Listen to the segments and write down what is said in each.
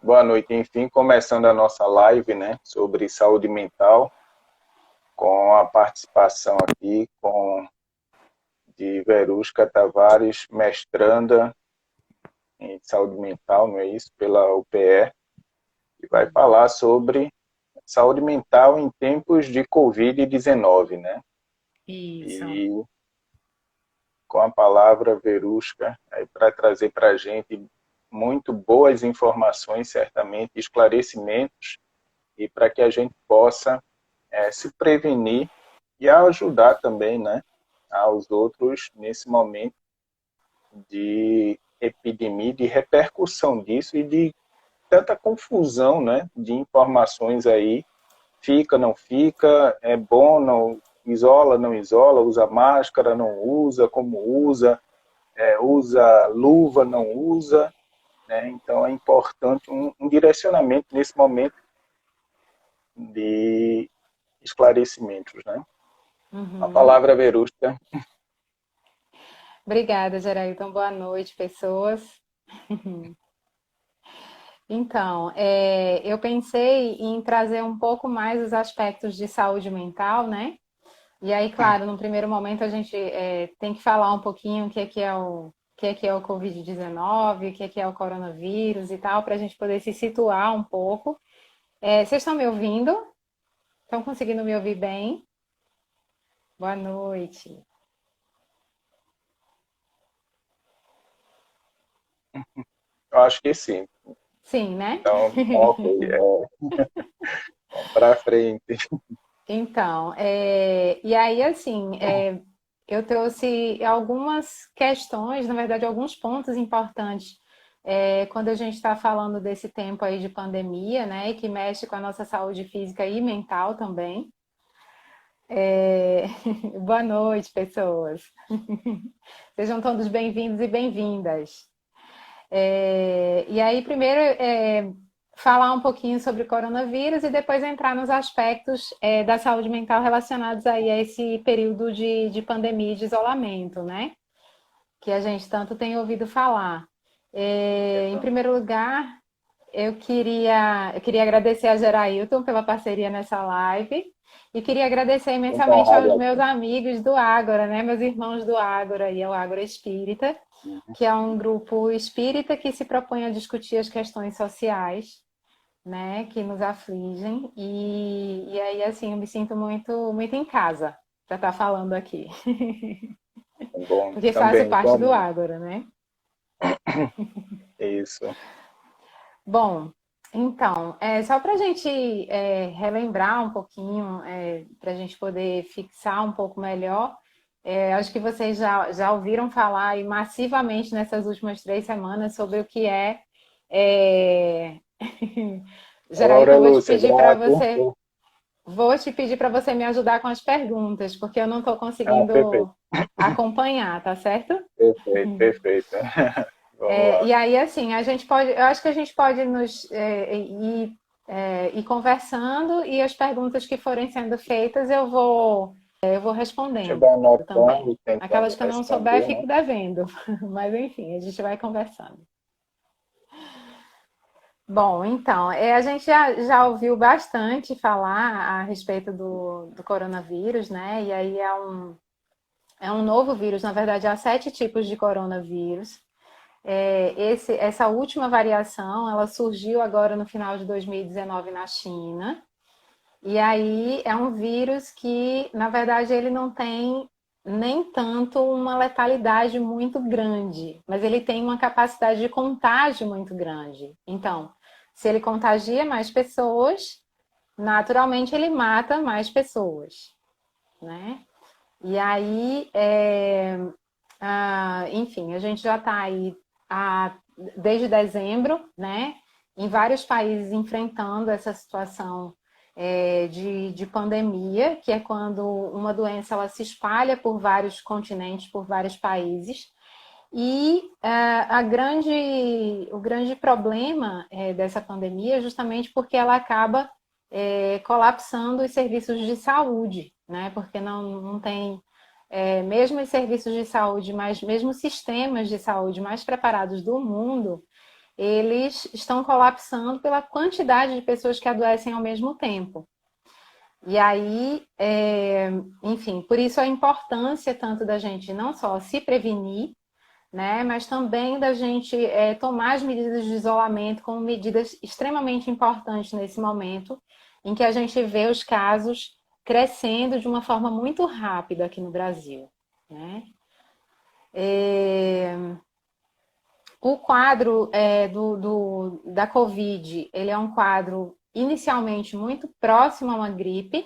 Boa noite, enfim, começando a nossa live, né, sobre saúde mental, com a participação aqui de Verusca Tavares, mestranda em saúde mental, não é isso, pela UPE, e vai falar sobre saúde mental em tempos de Covid-19, né? Isso. E com a palavra Verusca, para trazer para a gente muito boas informações, certamente, esclarecimentos, e para que a gente possa se prevenir e ajudar também, né, aos outros nesse momento de epidemia, de repercussão disso e de tanta confusão, né, de informações aí, fica, não fica, é bom, não isola, usa máscara, não usa, como usa, usa luva, não usa, né, então é importante um direcionamento nesse momento de esclarecimentos, né. A Uhum. palavra Verusca. Obrigada, Gerailton. Boa noite, pessoas. Então, eu pensei em trazer um pouco mais os aspectos de saúde mental, né? E aí, claro, no primeiro momento a gente tem que falar um pouquinho o que é o Covid-19, o que é o coronavírus e tal, para a gente poder se situar um pouco. Vocês estão me ouvindo? Estão conseguindo me ouvir bem? Boa noite. Eu acho que sim. Sim, né? Então, ok, vamos para frente. Então, e aí, assim, eu trouxe algumas questões, na verdade, alguns pontos importantes, quando a gente está falando desse tempo aí de pandemia, né, e que mexe com a nossa saúde física e mental também. Boa noite, pessoas. Sejam todos bem-vindos e bem-vindas. E aí, primeiro, falar um pouquinho sobre o coronavírus e depois entrar nos aspectos da saúde mental relacionados aí a esse período de pandemia e de isolamento, né? Que a gente tanto tem ouvido falar. Em primeiro lugar, eu queria agradecer a Gerailton pela parceria nessa live e queria agradecer Muito imensamente aos honrado meus aqui. amigos do Ágora, né? Meus irmãos do Ágora e ao Ágora Espírita, que é um grupo espírita que se propõe a discutir as questões sociais, né, que nos afligem. E aí, assim, eu me sinto muito, muito em casa para estar falando aqui, Bom, porque faço também, parte do igualmente. Ágora, né? Isso. Bom, então, só para a gente relembrar um pouquinho, para a gente poder fixar um pouco melhor, acho que vocês já ouviram falar aí massivamente nessas últimas 3 semanas sobre o que é... Laura Gerailton, Lúcia, grato. vou te pedir para você me ajudar com as perguntas, porque eu não estou Ah, perfeito, conseguindo acompanhar, tá certo? perfeito, perfeito. Vamos lá. E aí, assim, eu acho que a gente pode ir conversando e as perguntas que forem sendo feitas eu vou Deixa eu respondendo dar também. anotando e tentando Aquelas que eu não souber, responder, né? fico devendo. Mas enfim, a gente vai conversando. Bom, então, a gente já ouviu bastante falar a respeito do coronavírus, né? E aí é um novo vírus, na verdade, há 7 tipos de coronavírus. Essa última variação, ela surgiu agora no final de 2019 na China. E aí é um vírus que, na verdade, ele não tem nem tanto uma letalidade muito grande, mas ele tem uma capacidade de contágio muito grande. Então, se ele contagia mais pessoas, naturalmente ele mata mais pessoas, né? E aí, enfim, a gente já está aí há, desde dezembro, né, em vários países enfrentando essa situação de pandemia, que é quando uma doença ela se espalha por vários continentes, por vários países. E o grande problema dessa pandemia é justamente porque ela acaba colapsando os serviços de saúde, né? Porque não tem mesmo os serviços de saúde, mas mesmo sistemas de saúde mais preparados do mundo, eles estão colapsando pela quantidade de pessoas que adoecem ao mesmo tempo. E aí, enfim, por isso a importância tanto da gente não só se prevenir, né, mas também da gente tomar as medidas de isolamento como medidas extremamente importantes nesse momento, em que a gente vê os casos crescendo de uma forma muito rápida aqui no Brasil, né? O quadro da Covid, ele é um quadro inicialmente muito próximo a uma gripe,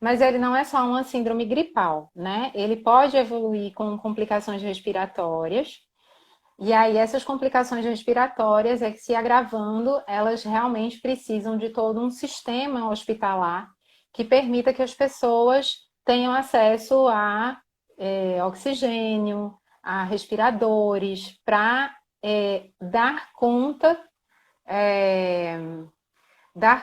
mas ele não é só uma síndrome gripal, né? Ele pode evoluir com complicações respiratórias, e aí essas complicações respiratórias é que se agravando, elas realmente precisam de todo um sistema hospitalar que permita que as pessoas tenham acesso a oxigênio, a respiradores, para dar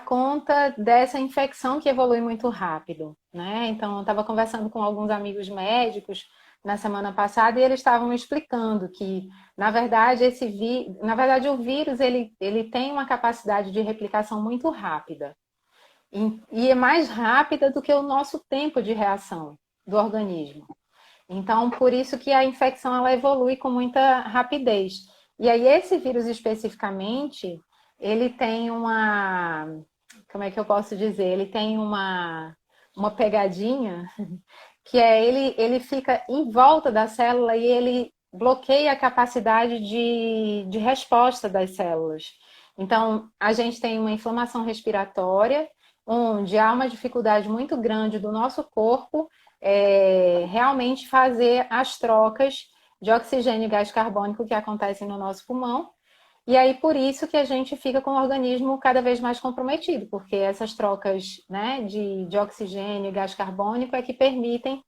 conta dessa infecção que evolui muito rápido, né? Então, eu estava conversando com alguns amigos médicos na semana passada e eles estavam me explicando que, na verdade, o vírus ele tem uma capacidade de replicação muito rápida e é mais rápida do que o nosso tempo de reação do organismo. Então, por isso que a infecção ela evolui com muita rapidez. E aí, esse vírus especificamente, ele tem como é que eu posso dizer? Ele tem uma pegadinha que ele fica em volta da célula e ele bloqueia a capacidade de resposta das células. Então, a gente tem uma inflamação respiratória, onde há uma dificuldade muito grande do nosso corpo realmente fazer as trocas de oxigênio e gás carbônico que acontecem no nosso pulmão. E aí, por isso que a gente fica com o organismo cada vez mais comprometido, porque essas trocas, né, de oxigênio e gás carbônico é que permitem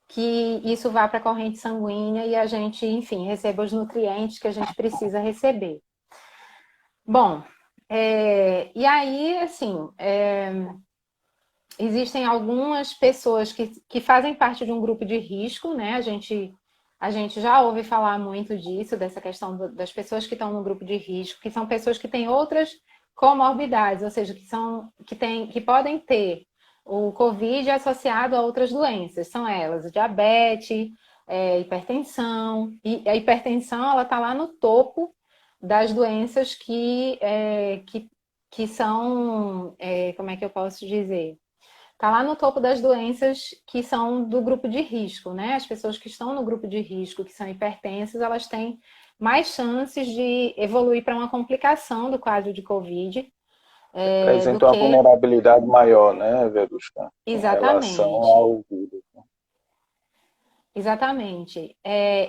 que isso vá para a corrente sanguínea e a gente, enfim, receba os nutrientes que a gente precisa receber. Bom, e aí, assim, existem algumas pessoas que fazem parte de um grupo de risco, né? A gente já ouve falar muito disso, dessa questão das pessoas que estão no grupo de risco, que são pessoas que têm outras comorbidades, ou seja, que podem ter o Covid associado a outras doenças. São elas, diabetes, hipertensão. E a hipertensão, ela está lá no topo das doenças que são, como é que eu posso dizer? Está lá no topo das doenças que são do grupo de risco, né? As pessoas que estão no grupo de risco, que são hipertensas, elas têm mais chances de evoluir para uma complicação do quadro de Covid do Apresenta uma que... vulnerabilidade maior, né, Verusca, em relação Exatamente. ao vírus. Exatamente.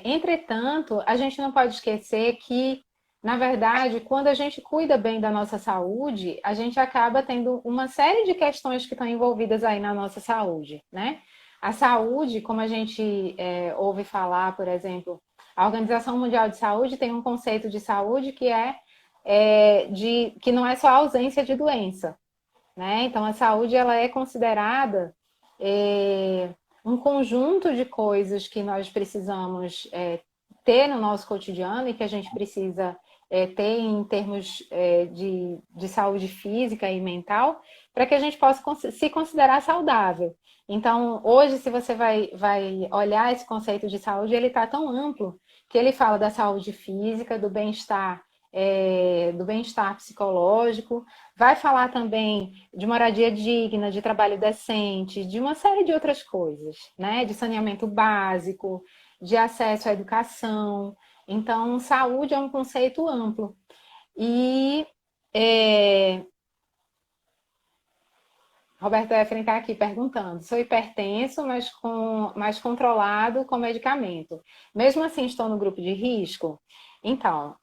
Entretanto, a gente não pode esquecer que, na verdade, quando a gente cuida bem da nossa saúde, a gente acaba tendo uma série de questões que estão envolvidas aí na nossa saúde, né? A saúde, como a gente ouve falar, por exemplo, a Organização Mundial de Saúde tem um conceito de saúde que não é só a ausência de doença, né? Então, a saúde ela é considerada um conjunto de coisas que nós precisamos ter no nosso cotidiano e que a gente precisa ter em termos de saúde física e mental, para que a gente possa se considerar saudável. Então, hoje, se você vai olhar esse conceito de saúde, ele está tão amplo que ele fala da saúde física, do bem-estar psicológico, vai falar também de moradia digna, de trabalho decente, de uma série de outras coisas, né? De saneamento básico, de acesso à educação. Então, saúde é um conceito amplo. E Roberto Efren está aqui perguntando: sou hipertenso, mas controlado com medicamento. Mesmo assim, estou no grupo de risco? Então,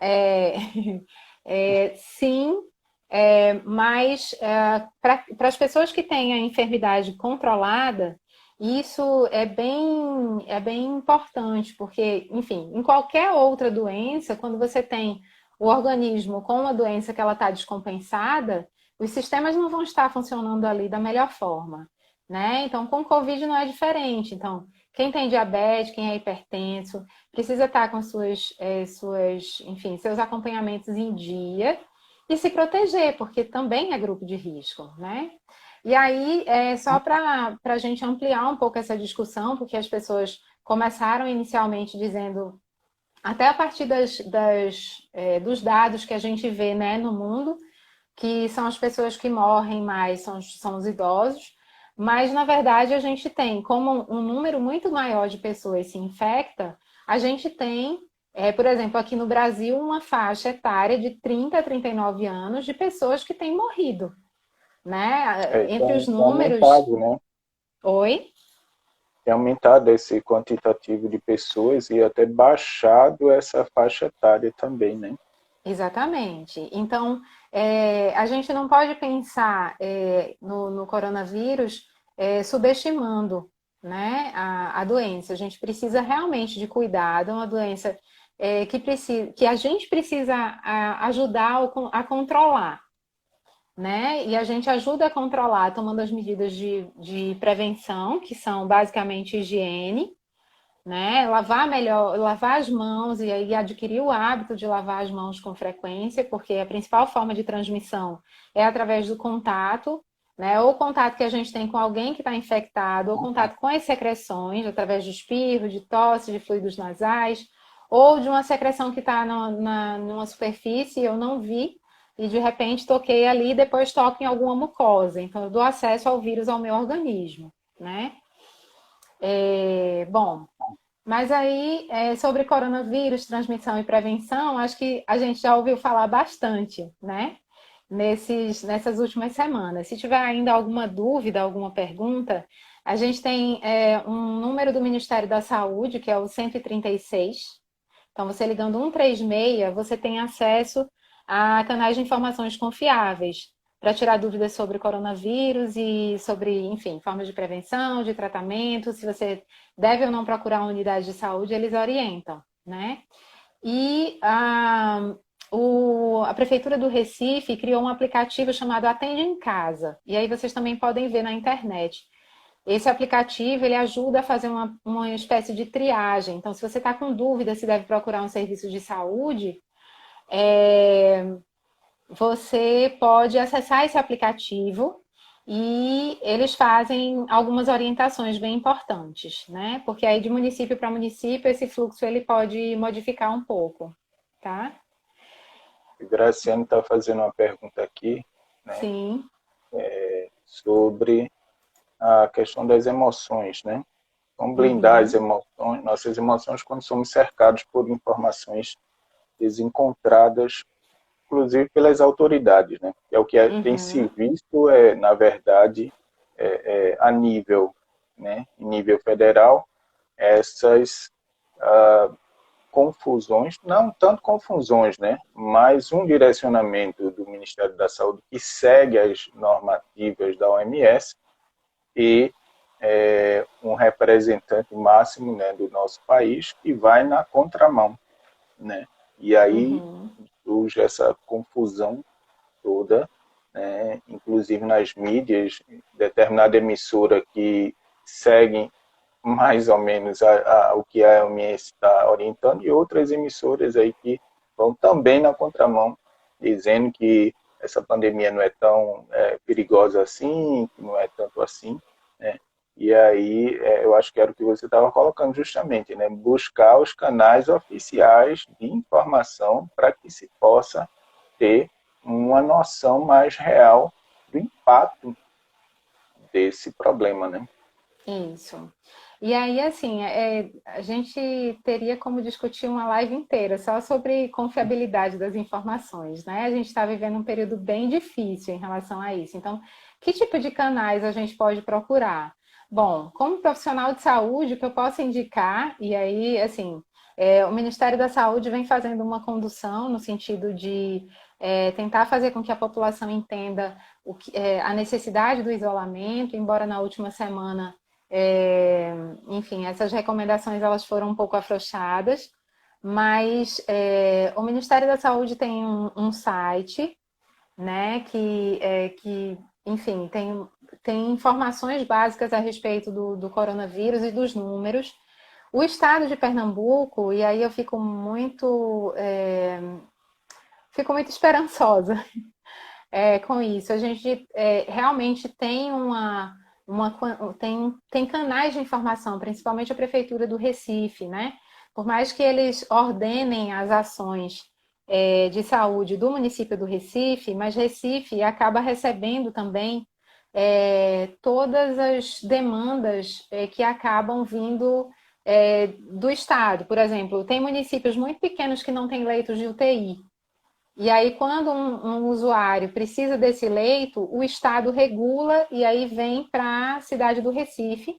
sim, mas para as pessoas que têm a enfermidade controlada, isso é bem importante, porque, enfim, em qualquer outra doença, quando você tem o organismo com uma doença que ela está descompensada, os sistemas não vão estar funcionando ali da melhor forma, né? Então, com o Covid não é diferente. Então, quem tem diabetes, quem é hipertenso, precisa estar com enfim, seus acompanhamentos em dia e se proteger, porque também é grupo de risco, né? E aí, só para a gente ampliar um pouco essa discussão, porque as pessoas começaram inicialmente dizendo, até a partir dos dados que a gente vê, né, no mundo, que são as pessoas que morrem mais, são os idosos, mas na verdade a gente tem, como um número muito maior de pessoas se infecta, a gente tem, por exemplo, aqui no Brasil, uma faixa etária de 30 a 39 anos de pessoas que têm morrido, né? Entre os Tem números. aumentado, né? Oi? Tem aumentado esse quantitativo de pessoas e até baixado essa faixa etária também, né? Exatamente. Então, a gente não pode pensar no coronavírus subestimando, né, a doença. A gente precisa realmente de cuidado, é uma doença que a gente precisa ajudar a controlar, né? E a gente ajuda a controlar tomando as medidas de prevenção, que são basicamente higiene, né? Lavar melhor, lavar as mãos e aí adquirir o hábito de lavar as mãos com frequência, porque a principal forma de transmissão é através do contato, né? Ou contato que a gente tem com alguém que está infectado, ou contato com as secreções, através de espirro, de tosse, de fluidos nasais, ou de uma secreção que está numa superfície e eu não vi, e de repente toquei ali e depois toco em alguma mucosa. Então, eu dou acesso ao vírus ao meu organismo, né? Bom, mas aí, sobre coronavírus, transmissão e prevenção, acho que a gente já ouviu falar bastante, né? Nessas últimas semanas. Se tiver ainda alguma dúvida, alguma pergunta, a gente tem um número do Ministério da Saúde, que é o 136. Então, você ligando 136, você tem acesso a canais de informações confiáveis para tirar dúvidas sobre coronavírus e sobre, enfim, formas de prevenção, de tratamento, se você deve ou não procurar uma unidade de saúde, eles orientam, né? E a Prefeitura do Recife criou um aplicativo chamado Atende em Casa. E aí vocês também podem ver na internet. Esse aplicativo ele ajuda a fazer uma espécie de triagem. Então, se você está com dúvida se deve procurar um serviço de saúde, você pode acessar esse aplicativo e eles fazem algumas orientações bem importantes, né? Porque aí de município para município esse fluxo ele pode modificar um pouco, tá? O Graciano está fazendo uma pergunta aqui, né, Sim. sobre a questão das emoções, né? Como blindar as Uhum. emoções, nossas emoções quando somos cercados por informações desencontradas, inclusive pelas autoridades, né? É o que tem se Uhum. visto, na verdade, a nível, né, em nível federal, essas confusões, não tanto confusões, né, mas um direcionamento do Ministério da Saúde que segue as normativas da OMS e um representante máximo, né, do nosso país que vai na contramão, né? E aí Uhum. surge essa confusão toda, né? Inclusive nas mídias, determinada emissora que segue mais ou menos o que a OMS está orientando, e outras emissoras aí que vão também na contramão, dizendo que essa pandemia não é tão perigosa assim, que não é tanto assim, né? E aí eu acho que era o que você estava colocando justamente, né? Buscar os canais oficiais de informação para que se possa ter uma noção mais real do impacto desse problema, né? Isso. E aí, assim, a gente teria como discutir uma live inteira só sobre confiabilidade das informações, né? A gente está vivendo um período bem difícil em relação a isso. Então, que tipo de canais a gente pode procurar? Bom, como profissional de saúde, o que eu posso indicar, e aí, assim, o Ministério da Saúde vem fazendo uma condução no sentido de tentar fazer com que a população entenda a necessidade do isolamento, embora na última semana enfim, essas recomendações elas foram um pouco afrouxadas, mas o Ministério da Saúde tem um site, né, que enfim, tem informações básicas a respeito do coronavírus e dos números. O estado de Pernambuco, e aí eu fico muito esperançosa com isso. A gente realmente tem tem canais de informação, principalmente a Prefeitura do Recife, né? Por mais que eles ordenem as ações de saúde do município do Recife, mas Recife acaba recebendo também todas as demandas que acabam vindo do Estado. Por exemplo, tem municípios muito pequenos que não têm leitos de UTI. E aí, quando um usuário precisa desse leito, o Estado regula e aí vem para a cidade do Recife,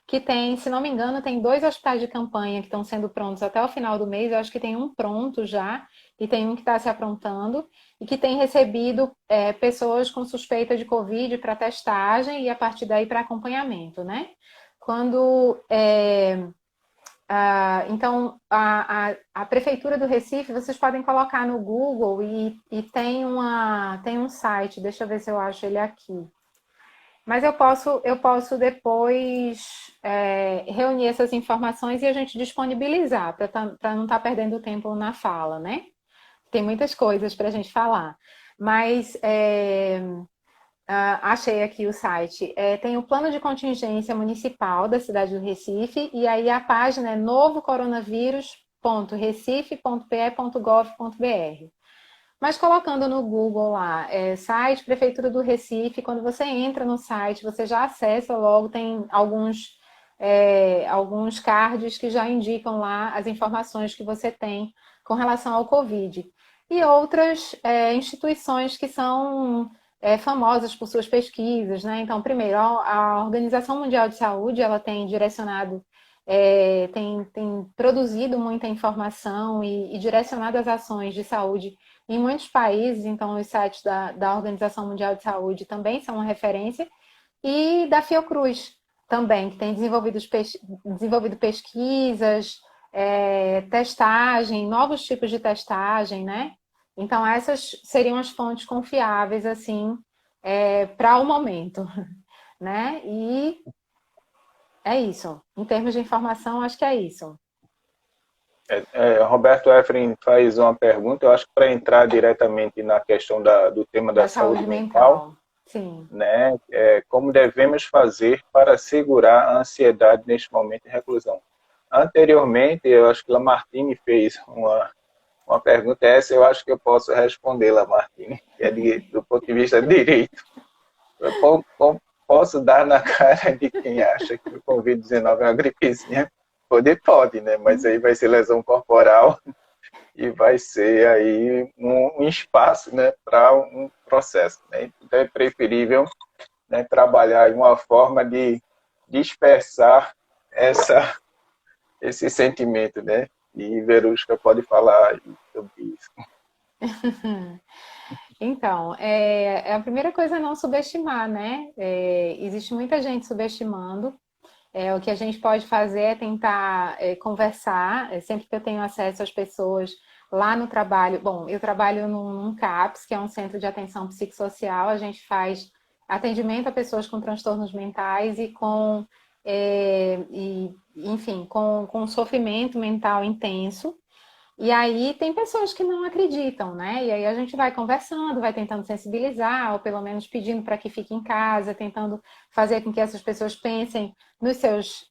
que tem, se não me engano, tem 2 hospitais de campanha que estão sendo prontos até o final do mês. Eu acho que tem um pronto já e tem um que está se aprontando e que tem recebido pessoas com suspeita de Covid para testagem e a partir daí para acompanhamento, né? Quando então, a Prefeitura do Recife, vocês podem colocar no Google e tem um site, deixa eu ver se eu acho ele aqui. Mas eu posso depois reunir essas informações e a gente disponibilizar, para não estar perdendo tempo na fala, né? Tem muitas coisas para a gente falar. Mas achei aqui o site. Tem o plano de contingência municipal da cidade do Recife, e aí a página é novocoronavírus.recife.pe.gov.br. Mas colocando no Google lá, site Prefeitura do Recife, quando você entra no site, você já acessa logo, tem alguns cards que já indicam lá as informações que você tem com relação ao Covid. E outras instituições que são famosas por suas pesquisas, né? Então, primeiro, a Organização Mundial de Saúde, ela tem direcionado, tem produzido muita informação e direcionado as ações de saúde em muitos países. Então, os sites da Organização Mundial de Saúde também são uma referência, e da Fiocruz também, que tem desenvolvido pesquisas, testagem, novos tipos de testagem, né? Então, essas seriam as fontes confiáveis, assim, para o momento, né? E é isso. Em termos de informação, acho que é isso. Roberto Efren faz uma pergunta, eu acho que para entrar diretamente na questão do tema da saúde mental, sim. Né? Como devemos fazer para segurar a ansiedade neste momento de reclusão? Anteriormente, eu acho que Lamartine fez uma pergunta, essa eu acho que eu posso responder, Lamartine, que é do ponto de vista direito. Eu posso dar na cara de quem acha que o Covid-19 é uma gripezinha? Pode, né? Mas aí vai ser lesão corporal e vai ser aí um espaço, né, para um processo, né? Então é preferível, né, trabalhar em uma forma de dispersar esse sentimento, né? E Verusca pode falar sobre isso. Então, a primeira coisa é não subestimar, né? Existe muita gente subestimando. O que a gente pode fazer é tentar conversar, sempre que eu tenho acesso às pessoas lá no trabalho. Bom, eu trabalho num CAPS, que é um centro de atenção psicossocial. A gente faz atendimento a pessoas com transtornos mentais e enfim, com sofrimento mental intenso. E aí tem pessoas que não acreditam, né? E aí a gente vai conversando, vai tentando sensibilizar, ou pelo menos pedindo para que fique em casa, tentando fazer com que essas pessoas pensem nos seus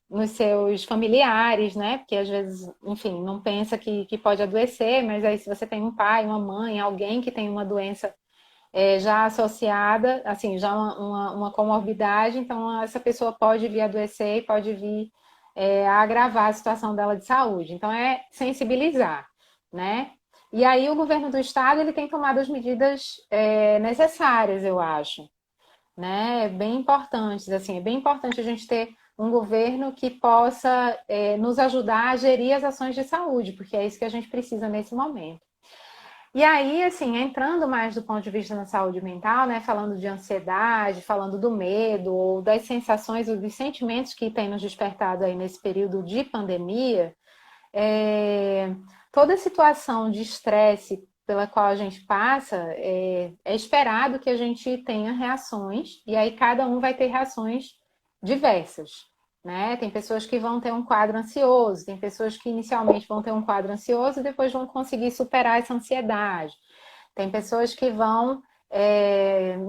familiares, né? Porque às vezes, enfim, não pensa que pode adoecer, mas aí se você tem um pai, uma mãe, alguém que tem uma doença já associada, assim, já uma comorbidade, então essa pessoa pode vir a adoecer e pode vir a agravar a situação dela de saúde. Então é sensibilizar, né? E aí o governo do estado ele tem tomado as medidas necessárias, eu acho, né? Bem importantes, assim, é bem importante a gente ter um governo que possa nos ajudar a gerir as ações de saúde, porque é isso que a gente precisa nesse momento. E aí, assim, entrando mais do ponto de vista da saúde mental, né, falando de ansiedade, falando do medo, ou das sensações, ou dos sentimentos que tem nos despertado aí nesse período de pandemia, toda situação de estresse pela qual a gente passa, é esperado que a gente tenha reações, e aí cada um vai ter reações diversas, né? Tem pessoas que vão ter um quadro ansioso, tem pessoas que inicialmente vão ter um quadro ansioso e depois vão conseguir superar essa ansiedade. Tem pessoas que vão,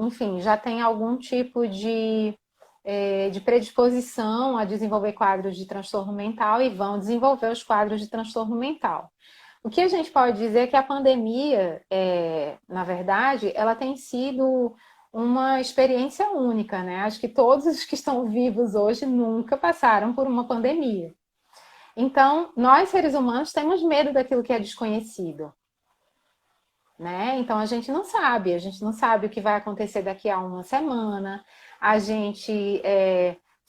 enfim, já tem algum tipo de predisposição a desenvolver quadros de transtorno mental e vão desenvolver os quadros de transtorno mental. O que a gente pode dizer é que a pandemia, na verdade, ela tem sido uma experiência única, né? Acho que todos os que estão vivos hoje nunca passaram por uma pandemia. Então, nós seres humanos temos medo daquilo que é desconhecido, né? Então a gente não sabe o que vai acontecer daqui a uma semana, a gente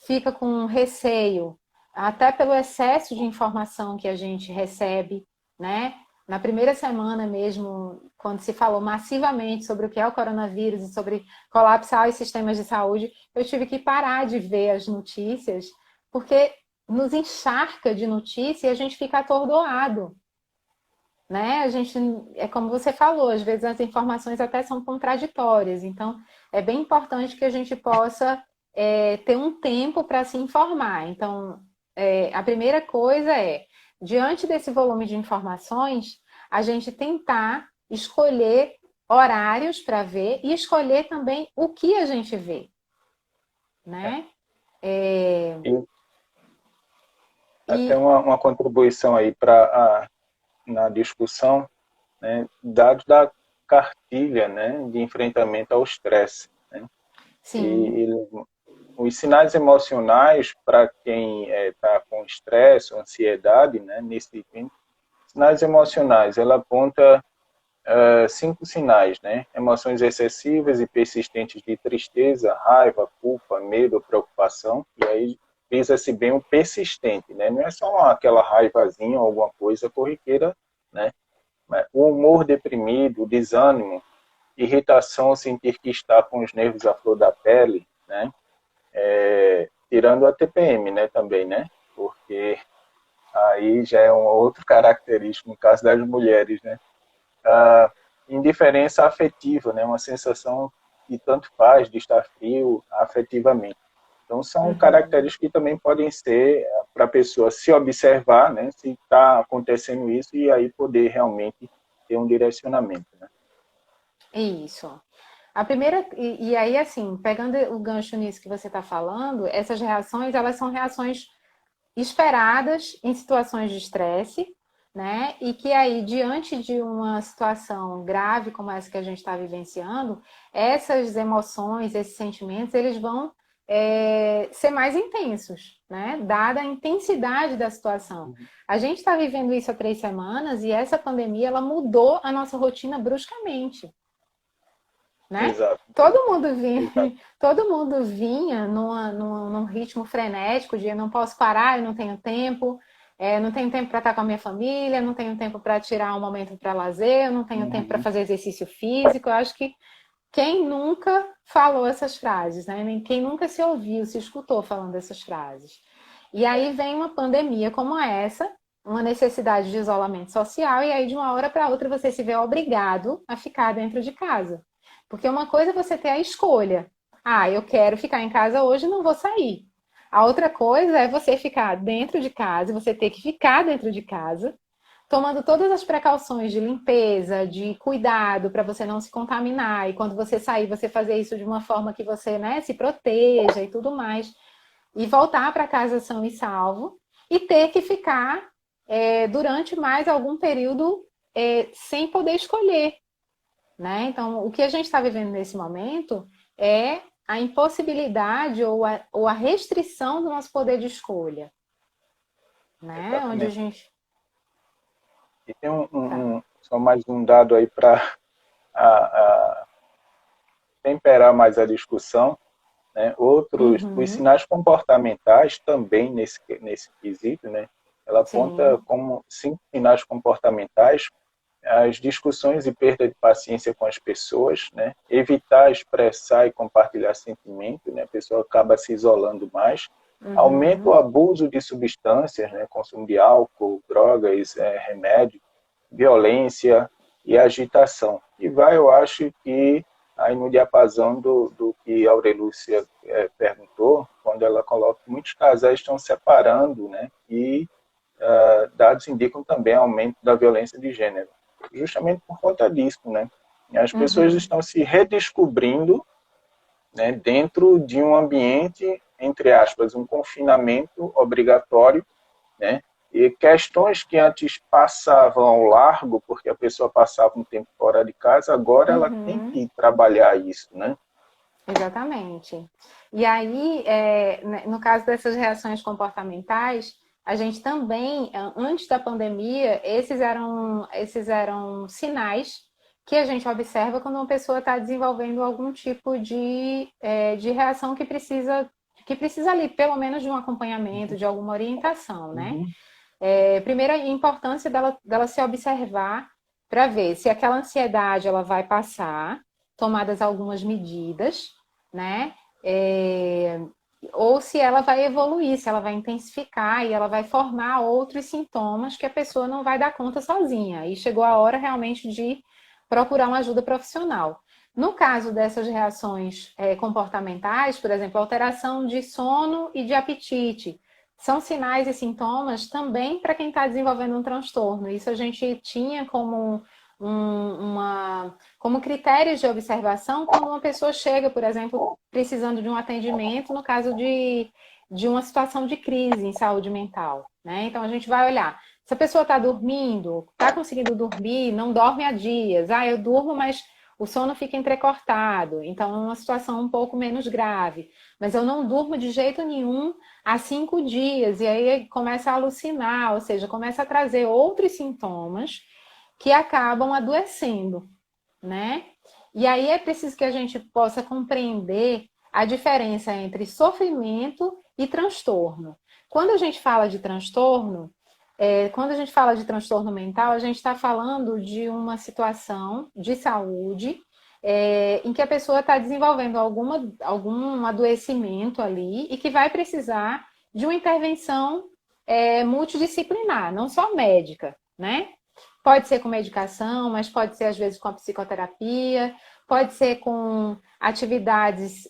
fica com receio, até pelo excesso de informação que a gente recebe, né? Na primeira semana mesmo, quando se falou massivamente sobre o que é o coronavírus e sobre colapsar os sistemas de saúde, eu tive que parar de ver as notícias, porque nos encharca de notícia e a gente fica atordoado, né? A gente, é como você falou, às vezes as informações até são contraditórias, então é bem importante que a gente possa ter um tempo para se informar. Então, a primeira coisa é, diante desse volume de informações, a gente tentar escolher horários para ver e escolher também o que a gente vê, né? E até uma contribuição aí para na discussão, né, dados da cartilha, né, de enfrentamento ao estresse, né? Sim. Os sinais emocionais para quem está com estresse, ansiedade, né, nesse tempo, sinais emocionais, ela aponta 5 sinais, né? Emoções excessivas e persistentes de tristeza, raiva, culpa, medo, preocupação, e aí visa-se bem o persistente, né? Não é só aquela raivazinha ou alguma coisa corriqueira, né? O humor deprimido, o desânimo, irritação, sentir que está com os nervos à flor da pele, né? Tirando a TPM, né, também, né? Porque aí já é um outro característico, no caso das mulheres, né? Indiferença afetiva, né? Uma sensação que tanto faz de estar frio afetivamente. Então, são características que também podem ser para a pessoa se observar, né? Se está acontecendo isso e aí poder realmente ter um direcionamento, né? Isso. A primeira, e aí assim, pegando o gancho nisso que você está falando, essas reações, elas são reações esperadas em situações de estresse, né? E que aí, diante de uma situação grave como essa que a gente está vivenciando, essas emoções, esses sentimentos, eles vão ser mais intensos, né? Dada a intensidade da situação. A gente está vivendo isso há 3 semanas e essa pandemia, ela mudou a nossa rotina bruscamente, né? Exato. Todo mundo vinha, Exato. todo mundo vinha num ritmo frenético de eu não posso parar, eu não tenho tempo, não tenho tempo para estar com a minha família, não tenho tempo para tirar um momento para lazer, eu não tenho tempo para fazer exercício físico. Eu acho que quem nunca falou essas frases, né? Quem nunca se ouviu, se escutou falando essas frases. E aí vem uma pandemia como essa, uma necessidade de isolamento social, e aí de uma hora para outra você se vê obrigado a ficar dentro de casa. Porque uma coisa é você ter a escolha. Ah, eu quero ficar em casa hoje, não vou sair. A outra coisa é você ficar dentro de casa, você ter que ficar dentro de casa, tomando todas as precauções de limpeza, de cuidado para você não se contaminar. E quando você sair, você fazer isso de uma forma que você, né, se proteja e tudo mais. E voltar para casa são e salvo. E ter que ficar durante mais algum período sem poder escolher, né? Então, o que a gente está vivendo nesse momento é a impossibilidade ou a restrição do nosso poder de escolha, né? Onde a Exatamente. gente... E tem Tá. só mais um dado aí para temperar mais a discussão, né? Os Uhum. sinais comportamentais também nesse quesito, né? Ela aponta Sim. como 5 sinais comportamentais as discussões e perda de paciência com as pessoas, né? Evitar expressar e compartilhar sentimento, né? A pessoa acaba se isolando mais. Aumenta o Uhum. abuso de substâncias, né? Consumo de álcool, drogas, remédio, violência, e agitação. E vai, eu acho que, aí no diapasão do que a Aurelúcia perguntou, quando ela coloca que muitos casais estão separando, né? E dados indicam também aumento da violência de gênero, justamente por conta disso, né? As pessoas Uhum. estão se redescobrindo, né, dentro de um ambiente, entre aspas, um confinamento obrigatório, né? E questões que antes passavam ao largo, porque a pessoa passava um tempo fora de casa, agora ela tem Uhum. que trabalhar isso, né? Exatamente. E aí, no caso dessas reações comportamentais, a gente também, antes da pandemia, esses eram sinais que a gente observa quando uma pessoa está desenvolvendo algum tipo de reação que precisa ali, pelo menos de um acompanhamento, de alguma orientação, né? Uhum. Primeiro, a importância dela se observar para ver se aquela ansiedade ela vai passar, tomadas algumas medidas, né? É, ou se ela vai evoluir, se ela vai intensificar e ela vai formar outros sintomas que a pessoa não vai dar conta sozinha. E chegou a hora realmente de procurar uma ajuda profissional. No caso dessas reações comportamentais, por exemplo, alteração de sono e de apetite, são sinais e sintomas também para quem está desenvolvendo um transtorno. Isso a gente tinha como critérios de observação quando uma pessoa chega, por exemplo, precisando de um atendimento no caso de uma situação de crise em saúde mental, né? Então a gente vai olhar. Se a pessoa está dormindo, está conseguindo dormir, não dorme há dias. Ah, eu durmo, mas o sono fica entrecortado. Então é uma situação um pouco menos grave. Mas eu não durmo de jeito nenhum há 5 dias, e aí começa a alucinar, ou seja, começa a trazer outros sintomas que acabam adoecendo, né? E aí é preciso que a gente possa compreender a diferença entre sofrimento e transtorno. Quando a gente fala de transtorno, quando a gente fala de transtorno mental, a gente está falando de uma situação de saúde em que a pessoa está desenvolvendo algum adoecimento ali e que vai precisar de uma intervenção multidisciplinar, não só médica, né? Pode ser com medicação, mas pode ser às vezes com a psicoterapia, pode ser com atividades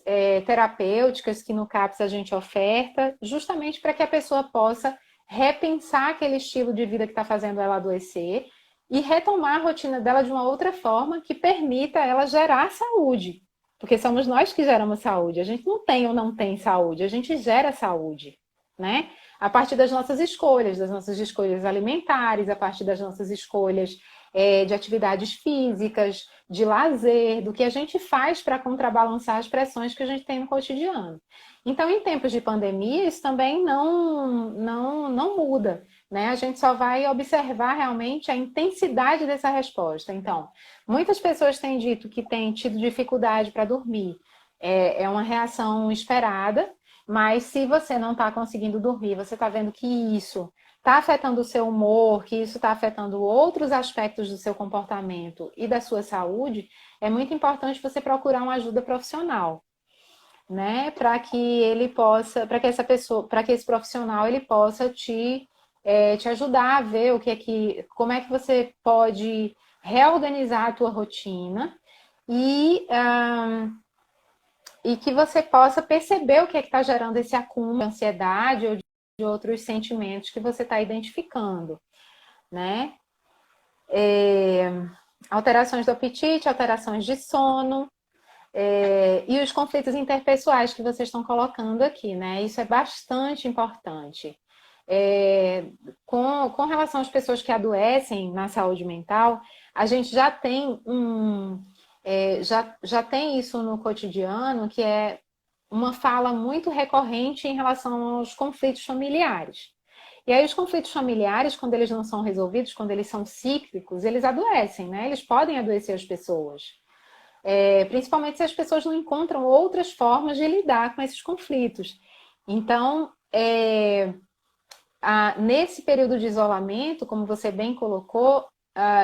terapêuticas que no CAPS a gente oferta, justamente para que a pessoa possa repensar aquele estilo de vida que está fazendo ela adoecer e retomar a rotina dela de uma outra forma que permita ela gerar saúde. Porque somos nós que geramos saúde. A gente não tem ou não tem saúde, a gente gera saúde, né? A partir das nossas escolhas alimentares, a partir das nossas escolhas de atividades físicas, de lazer, do que a gente faz para contrabalançar as pressões que a gente tem no cotidiano. Então, em tempos de pandemia, isso também não muda, né? A gente só vai observar realmente a intensidade dessa resposta. Então, muitas pessoas têm dito que têm tido dificuldade para dormir. É uma reação esperada, mas se você não está conseguindo dormir, você está vendo que isso está afetando o seu humor, que isso está afetando outros aspectos do seu comportamento e da sua saúde, é muito importante você procurar uma ajuda profissional, né? Para que essa pessoa, para que esse profissional ele possa te ajudar a ver como é que você pode reorganizar a tua rotina e e que você possa perceber o que é que está gerando esse acúmulo de ansiedade ou de outros sentimentos que você está identificando, né? É, alterações do apetite, alterações de sono, e os conflitos interpessoais que vocês estão colocando aqui, né? Isso é bastante importante. Com relação às pessoas que adoecem na saúde mental, a gente já tem isso no cotidiano, que é uma fala muito recorrente em relação aos conflitos familiares. E aí os conflitos familiares, quando eles não são resolvidos, quando eles são cíclicos, eles adoecem, né? Eles podem adoecer as pessoas. Principalmente se as pessoas não encontram outras formas de lidar com esses conflitos. Então, nesse período de isolamento, como você bem colocou,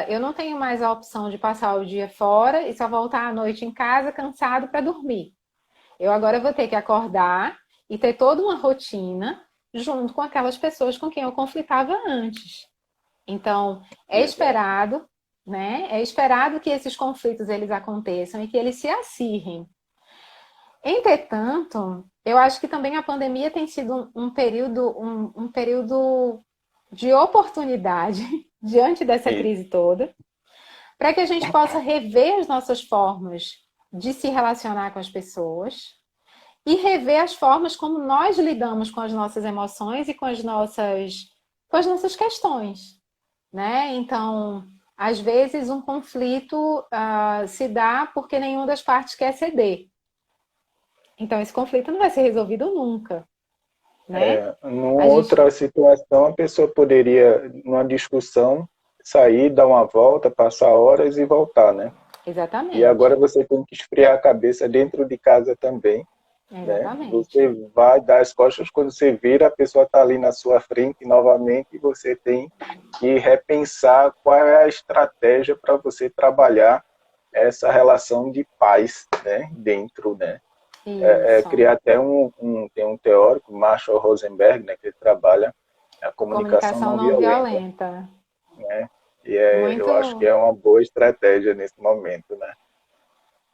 eu não tenho mais a opção de passar o dia fora e só voltar à noite em casa cansado para dormir. Eu agora vou ter que acordar e ter toda uma rotina junto com aquelas pessoas com quem eu conflitava antes. Então, é Exato. esperado, né? É esperado que esses conflitos eles aconteçam e que eles se acirrem. Entretanto, eu acho que também a pandemia tem sido um período de oportunidade diante dessa E, crise toda, para que a gente possa rever as nossas formas de se relacionar com as pessoas e rever as formas como nós lidamos com as nossas emoções e com as nossas questões, né? Então, às vezes um conflito se dá porque nenhuma das partes quer ceder. Então, esse conflito não vai ser resolvido nunca, né? numa A gente, outra situação, a pessoa poderia, numa discussão, sair, dar uma volta, passar horas e voltar, né? E exatamente, agora você tem que esfriar a cabeça dentro de casa também, né? exatamente, Você vai dar as costas, quando você vira, a pessoa está ali na sua frente novamente e você tem que repensar qual é a estratégia para você trabalhar essa relação de paz, né? Dentro, né? isso. Criar até tem um teórico, Marshall Rosenberg, né? Que trabalha a comunicação Comunicação não não violenta, violenta. né? E eu acho que Muito é uma boa estratégia nesse momento, né?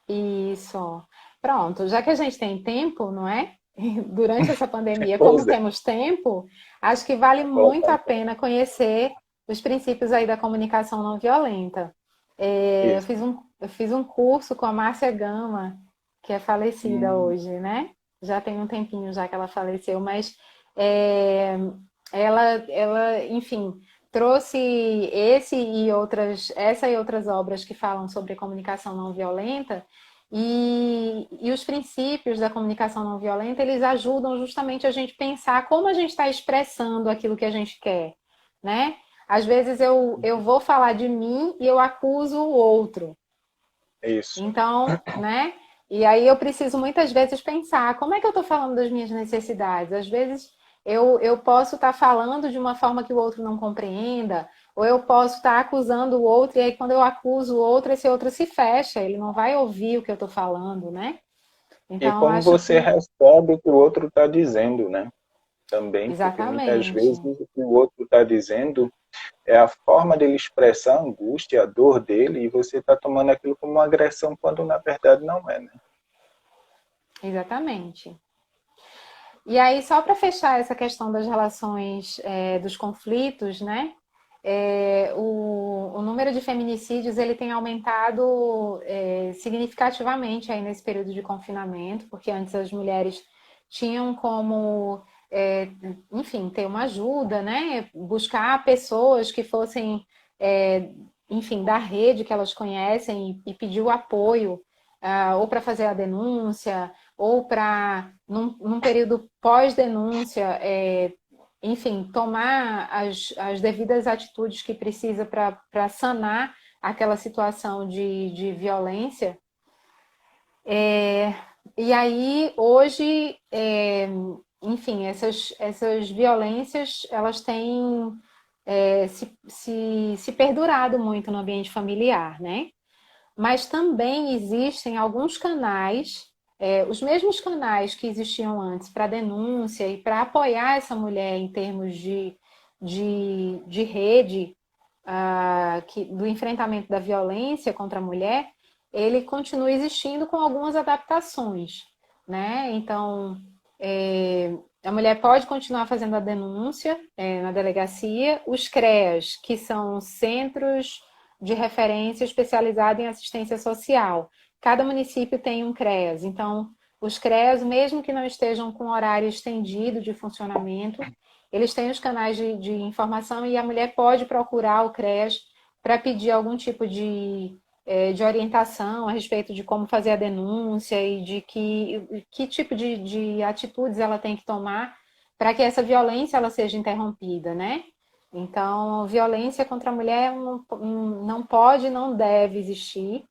isso. Pronto, já que a gente tem tempo, não é? Durante essa pandemia, como Pois é, temos tempo, acho que vale muito colocar em a prática. pena conhecer os princípios aí da comunicação não violenta. Isso. Eu fiz um curso com a Márcia Gama, que é falecida Hum, hoje, né? Já tem um tempinho já que ela faleceu, mas é, enfim, trouxe essa e outras obras que falam sobre comunicação não violenta, e os princípios da comunicação não violenta, eles ajudam justamente a gente pensar como a gente está expressando aquilo que a gente quer, né? Às vezes eu vou falar de mim e eu acuso o outro. isso. Então, né? E aí eu preciso muitas vezes pensar como é que eu estou falando das minhas necessidades. Às vezes eu posso estar falando de uma forma que o outro não compreenda, ou eu posso estar acusando o outro, e aí quando eu acuso o outro, esse outro se fecha, ele não vai ouvir o que eu estou falando, né? E Então, como acho você que recebe o que o outro está dizendo, né? Também, porque muitas exatamente, vezes o que o outro está dizendo é a forma dele expressar a angústia, a dor dele, e você está tomando aquilo como uma agressão, quando na verdade não é, né? exatamente. E aí, só para fechar essa questão das relações, dos conflitos, né? O número de feminicídios ele tem aumentado significativamente aí nesse período de confinamento, porque antes as mulheres tinham como, é, enfim, ter uma ajuda, né? Buscar pessoas que fossem, é, enfim, da rede que elas conhecem e pedir o apoio, ou para fazer a denúncia, ou para, num período pós-denúncia, enfim, tomar as devidas atitudes que precisa para sanar aquela situação de violência. E aí, hoje, enfim, essas violências, elas têm se perdurado muito no ambiente familiar, né? Mas também existem alguns canais, os mesmos canais que existiam antes para denúncia e para apoiar essa mulher em termos de rede do enfrentamento da violência contra a mulher, ele continua existindo com algumas adaptações, né? Então, a mulher pode continuar fazendo a denúncia na delegacia, os CREAS, que são centros de referência especializado em assistência social. Cada município tem um CREAS, então os CREAS, mesmo que não estejam com horário estendido de funcionamento, eles têm os canais de informação e a mulher pode procurar o CREAS para pedir algum tipo de orientação a respeito de como fazer a denúncia e de que tipo de atitudes ela tem que tomar para que essa violência ela seja interrompida, né? Então, violência contra a mulher não pode, não deve existir.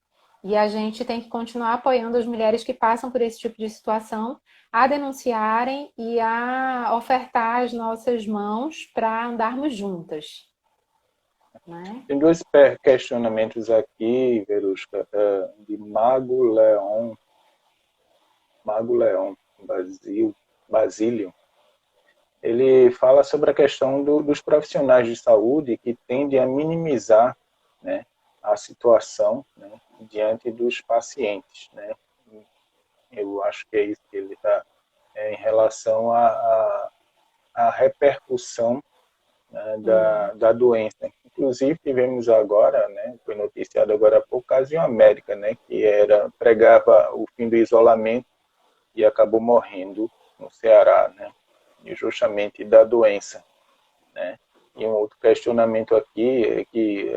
E a gente tem que continuar apoiando as mulheres que passam por esse tipo de situação a denunciarem e a ofertar as nossas mãos para andarmos juntas, né? Tem dois questionamentos aqui, Verusca, de Mago Leão, Basílio. Ele fala sobre a questão dos profissionais de saúde que tendem a minimizar, né, a situação, né, diante dos pacientes, né? Eu acho que é isso que ele está em relação à repercussão, né, da doença. Inclusive, tivemos agora, né, foi noticiado agora há pouco, caso em América, né, que pregava o fim do isolamento e acabou morrendo no Ceará, né, e justamente da doença, né. E um outro questionamento aqui é que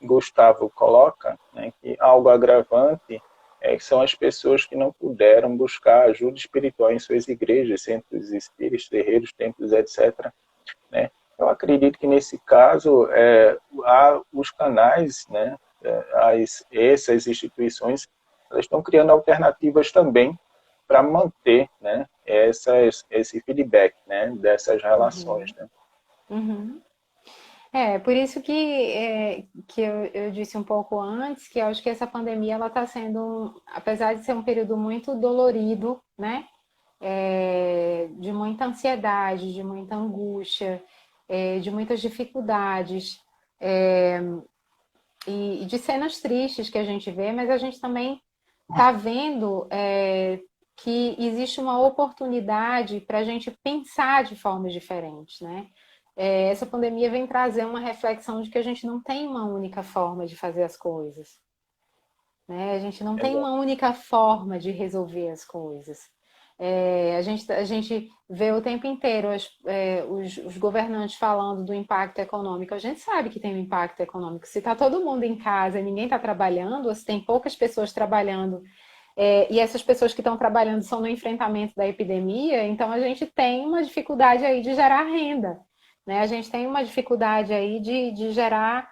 Gustavo coloca, né, que algo agravante que são as pessoas que não puderam buscar ajuda espiritual em suas igrejas, centros espíritas, terreiros, templos, etc., né? Eu acredito que nesse caso há os canais, né, essas instituições, elas estão criando alternativas também para manter, né, esse feedback, né, dessas relações, né? Uhum. Por isso que eu disse um pouco antes que eu acho que essa pandemia ela está sendo, apesar de ser um período muito dolorido, né? De muita ansiedade, de muita angústia, de muitas dificuldades, e de cenas tristes que a gente vê, mas a gente também está vendo que existe uma oportunidade para a gente pensar de formas diferentes, né? Essa pandemia vem trazer uma reflexão de que a gente não tem uma única forma de fazer as coisas, né? A gente não tem uma única forma de resolver as coisas. A gente vê o tempo inteiro os governantes falando do impacto econômico. A gente sabe que tem um impacto econômico. Se está todo mundo em casa e ninguém está trabalhando, ou se tem poucas pessoas trabalhando, e essas pessoas que estão trabalhando são no enfrentamento da epidemia, então a gente tem uma dificuldade aí de gerar renda, né? A gente tem uma dificuldade aí de gerar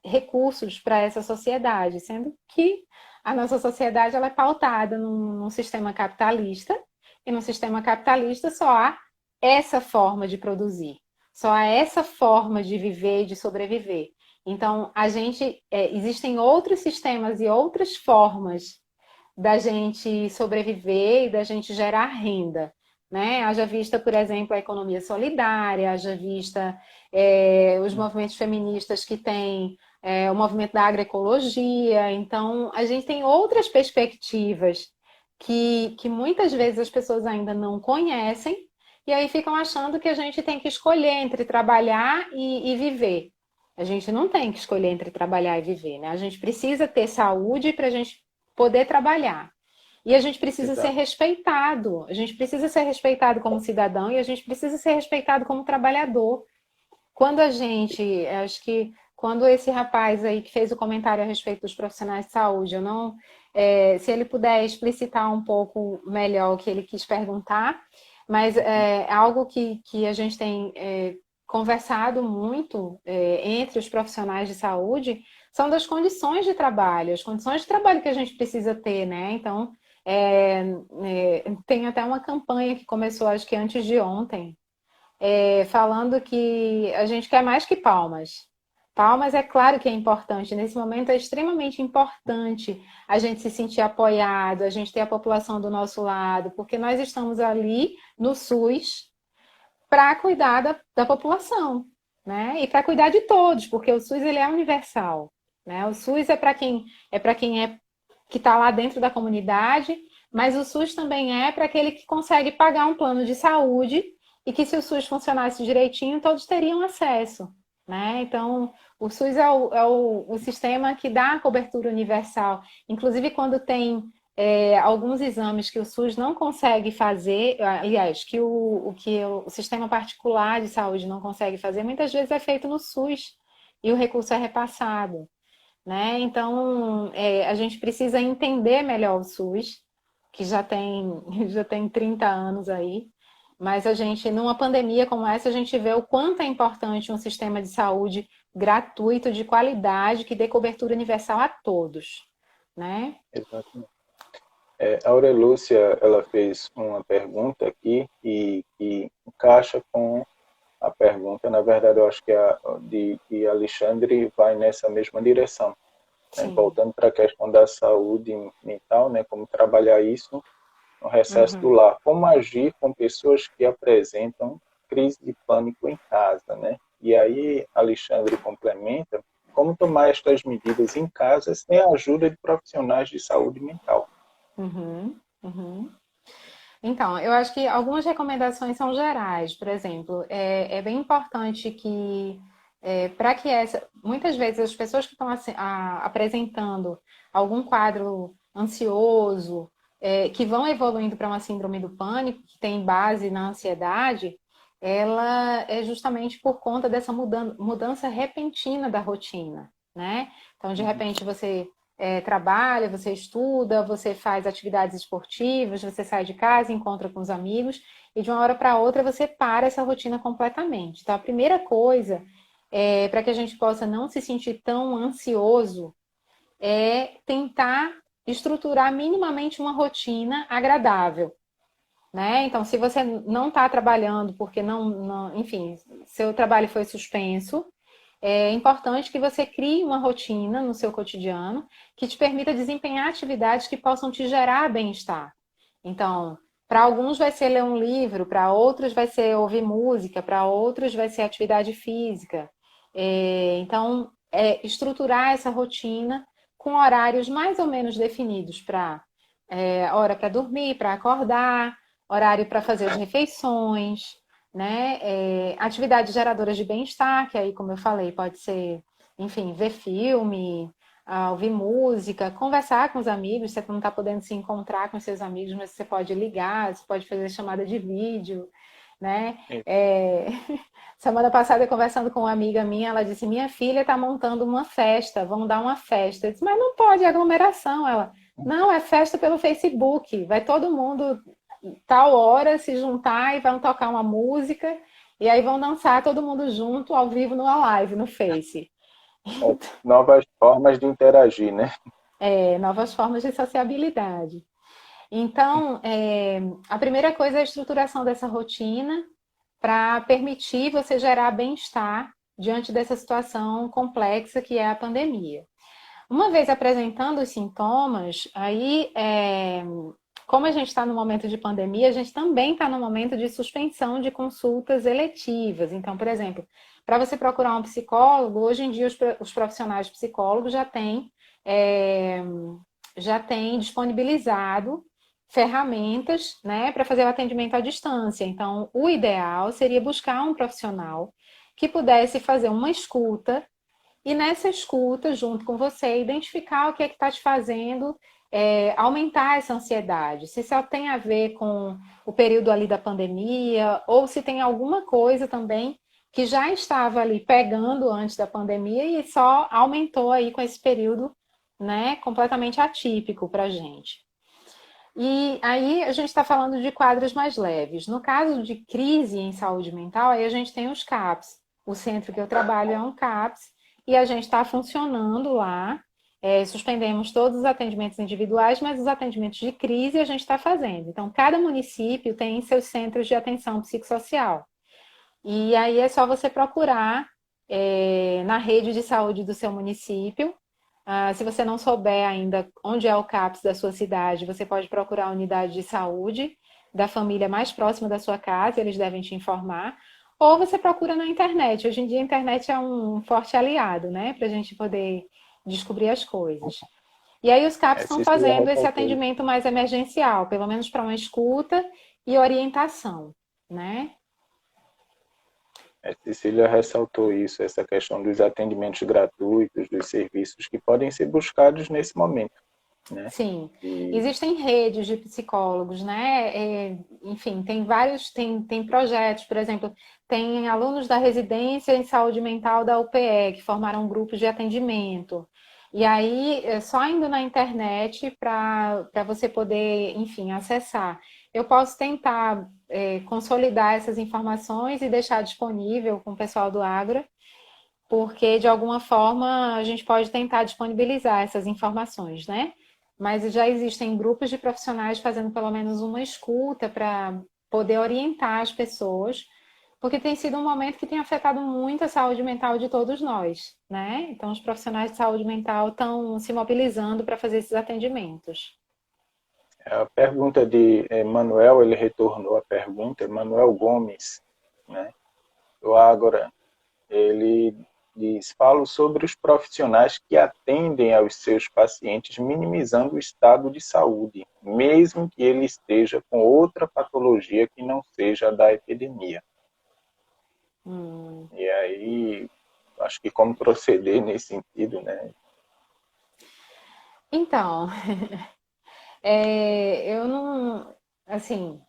recursos para essa sociedade, sendo que a nossa sociedade ela é pautada num sistema capitalista, e no sistema capitalista só há essa forma de produzir, só há essa forma de viver e de sobreviver. Então, existem outros sistemas e outras formas da gente sobreviver e da gente gerar renda, né? Haja vista, por exemplo, a economia solidária, haja vista os movimentos feministas que têm o movimento da agroecologia. Então, a gente tem outras perspectivas que muitas vezes as pessoas ainda não conhecem, e aí ficam achando que a gente tem que escolher entre trabalhar e viver. A gente não tem que escolher entre trabalhar e viver, né? A gente precisa ter saúde para a gente poder trabalhar. E a gente precisa ser respeitado. A gente precisa ser respeitado como cidadão e a gente precisa ser respeitado como trabalhador. Acho que quando esse rapaz aí que fez o comentário a respeito dos profissionais de saúde, eu não, se ele puder explicitar um pouco melhor o que ele quis perguntar, mas é algo que a gente tem conversado muito entre os profissionais de saúde são das condições de trabalho, as condições de trabalho que a gente precisa ter, né? Então, tem até uma campanha que começou, acho que antes de ontem, falando que a gente quer mais que palmas. Palmas é claro que é importante, nesse momento é extremamente importante a gente se sentir apoiado, a gente ter a população do nosso lado, porque nós estamos ali no SUS para cuidar da população, né? E para cuidar de todos, porque o SUS ele é universal, né? O SUS é para quem que está lá dentro da comunidade, mas o SUS também é para aquele que consegue pagar um plano de saúde e que se o SUS funcionasse direitinho, todos teriam acesso, né? Então, o SUS é o sistema que dá a cobertura universal. Inclusive, quando tem alguns exames que o SUS não consegue fazer, aliás, que o sistema particular de saúde não consegue fazer, muitas vezes é feito no SUS e o recurso é repassado, né? Então, a gente precisa entender melhor o SUS, que já tem 30 anos aí, mas numa pandemia como essa, a gente vê o quanto é importante um sistema de saúde gratuito, de qualidade, que dê cobertura universal a todos, né? Exatamente. A Aurelúcia, ela fez uma pergunta aqui que encaixa com a pergunta, na verdade, eu acho que de Alexandre vai nessa mesma direção, né? Voltando para a questão da saúde mental, né? Como trabalhar isso no recesso do lar. Como agir com pessoas que apresentam crise de pânico em casa, né? E aí, Alexandre complementa como tomar estas medidas em casa sem a ajuda de profissionais de saúde mental. Uhum, uhum. Então, eu acho que algumas recomendações são gerais. Por exemplo, é bem importante que, para que muitas vezes as pessoas que estão apresentando algum quadro ansioso, que vão evoluindo para uma síndrome do pânico, que tem base na ansiedade, ela é justamente por conta dessa mudança repentina da rotina, né? Então, de repente, você trabalha, você estuda, você faz atividades esportivas, você sai de casa, encontra com os amigos, e de uma hora para outra você para essa rotina completamente. Então, a primeira coisa, para que a gente possa não se sentir tão ansioso, é tentar estruturar minimamente uma rotina agradável. Né? Então, se você não está trabalhando porque enfim, seu trabalho foi suspenso, é importante que você crie uma rotina no seu cotidiano que te permita desempenhar atividades que possam te gerar bem-estar. Então, para alguns vai ser ler um livro, para outros vai ser ouvir música, para outros vai ser atividade física. Então, estruturar essa rotina com horários mais ou menos definidos para hora para dormir, para acordar, horário para fazer as refeições, né? Atividades geradoras de bem-estar, que aí, como eu falei, pode ser, enfim, ver filme, ouvir música, conversar com os amigos. Você não está podendo se encontrar com seus amigos, mas você pode ligar, você pode fazer chamada de vídeo, né? Semana passada, conversando com uma amiga minha, ela disse: minha filha está montando uma festa, vamos dar uma festa. Eu disse: mas não pode, é aglomeração. Ela: não, é festa pelo Facebook, vai todo mundo tal hora se juntar e vão tocar uma música e aí vão dançar todo mundo junto ao vivo numa live no Face. Novas formas de interagir, né? Novas formas de sociabilidade. Então, a primeira coisa é a estruturação dessa rotina para permitir você gerar bem-estar diante dessa situação complexa que é a pandemia. Uma vez apresentando os sintomas, aí como a gente está no momento de pandemia, a gente também está no momento de suspensão de consultas eletivas. Então, por exemplo, para você procurar um psicólogo, hoje em dia os profissionais psicólogos já têm disponibilizado ferramentas, né, para fazer o atendimento à distância. Então, o ideal seria buscar um profissional que pudesse fazer uma escuta e nessa escuta, junto com você, identificar o que é que está te fazendo aumentar essa ansiedade. Se só tem a ver com o período ali da pandemia, ou se tem alguma coisa também que já estava ali pegando antes da pandemia e só aumentou aí com esse período, né, completamente atípico para a gente. E aí a gente está falando de quadros mais leves. No caso de crise em saúde mental, aí a gente tem os CAPS. O centro que eu trabalho é um CAPS e a gente está funcionando lá. Suspendemos todos os atendimentos individuais, mas os atendimentos de crise a gente está fazendo. Então, cada município tem seus centros de atenção psicossocial. E aí é só você procurar na rede de saúde do seu município. Se você não souber ainda onde é o CAPS da sua cidade, você pode procurar a unidade de saúde da família mais próxima da sua casa, eles devem te informar. Ou você procura na internet. Hoje em dia a internet é um forte aliado, né? Para a gente poder descobrir as coisas. E aí os CAPS estão Cecília fazendo esse ressaltou, atendimento mais emergencial, pelo menos para uma escuta e orientação, né? Cecília ressaltou isso, essa questão dos atendimentos gratuitos, dos serviços que podem ser buscados nesse momento, né? Sim, E existem redes de psicólogos, né? Enfim, tem vários, tem projetos, por exemplo, tem alunos da residência em saúde mental da UPE que formaram grupos de atendimento. E aí, só indo na internet para você poder, enfim, acessar. Eu posso tentar consolidar essas informações e deixar disponível com o pessoal do Agro, porque de alguma forma a gente pode tentar disponibilizar essas informações, né? Mas já existem grupos de profissionais fazendo pelo menos uma escuta para poder orientar as pessoas, porque tem sido um momento que tem afetado muito a saúde mental de todos nós, né? Então os profissionais de saúde mental estão se mobilizando para fazer esses atendimentos. a pergunta de Manuel, ele retornou a pergunta, Manuel Gomes, né? Do Ágora, ele Diz, falo sobre os profissionais que atendem aos seus pacientes, minimizando o estado de saúde, mesmo que ele esteja com outra patologia que não seja a da epidemia. Hum. E aí, acho que como proceder nesse sentido, né? Então, eu não, assim,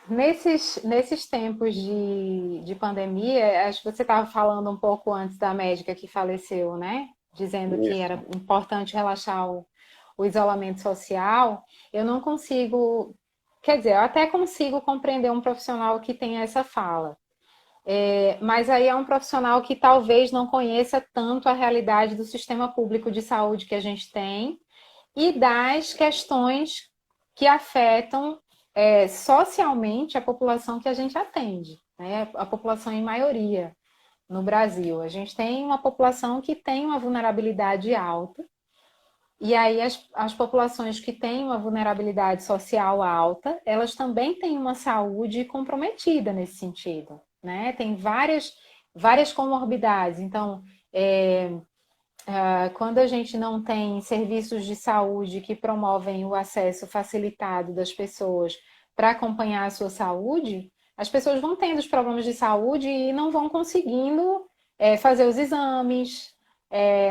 nesses tempos de pandemia, acho que você estava falando um pouco antes da médica que faleceu, né? Dizendo que era Isso. importante relaxar o isolamento social. Eu não consigo, quer dizer, eu até consigo compreender um profissional que tenha essa fala. Mas aí é um profissional que talvez não conheça tanto a realidade do sistema público de saúde que a gente tem e das questões que afetam socialmente a população que a gente atende, né? A população em maioria no Brasil. A gente tem uma população que tem uma vulnerabilidade alta, e aí as populações que têm uma vulnerabilidade social alta, elas também têm uma saúde comprometida nesse sentido, né? Tem várias comorbidades. Então, quando a gente não tem serviços de saúde que promovem o acesso facilitado das pessoas para acompanhar a sua saúde, as pessoas vão tendo os problemas de saúde e não vão conseguindo fazer os exames,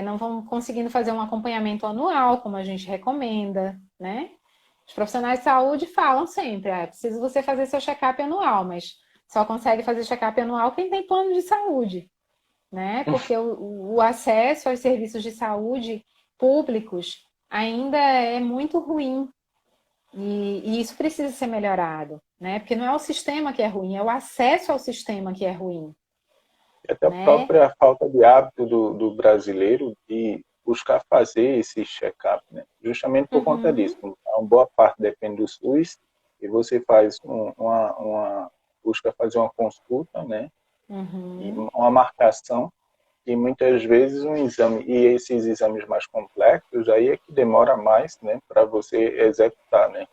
não vão conseguindo fazer um acompanhamento anual, como a gente recomenda, né? Os profissionais de saúde falam sempre, é preciso você fazer seu check-up anual, mas só consegue fazer check-up anual quem tem plano de saúde, né? Porque o acesso aos serviços de saúde públicos ainda é muito ruim e isso precisa ser melhorado, né? Porque não é o sistema que é ruim, é o acesso ao sistema que é ruim, E até a né? própria falta de hábito do brasileiro de buscar fazer esse check-up, né? Justamente por conta disso. Uhum, Uma boa parte depende do SUS e você faz busca fazer uma consulta, né? E uhum. uma marcação e muitas vezes um exame, e esses exames mais complexos aí é que demora mais, né, para você executar, né?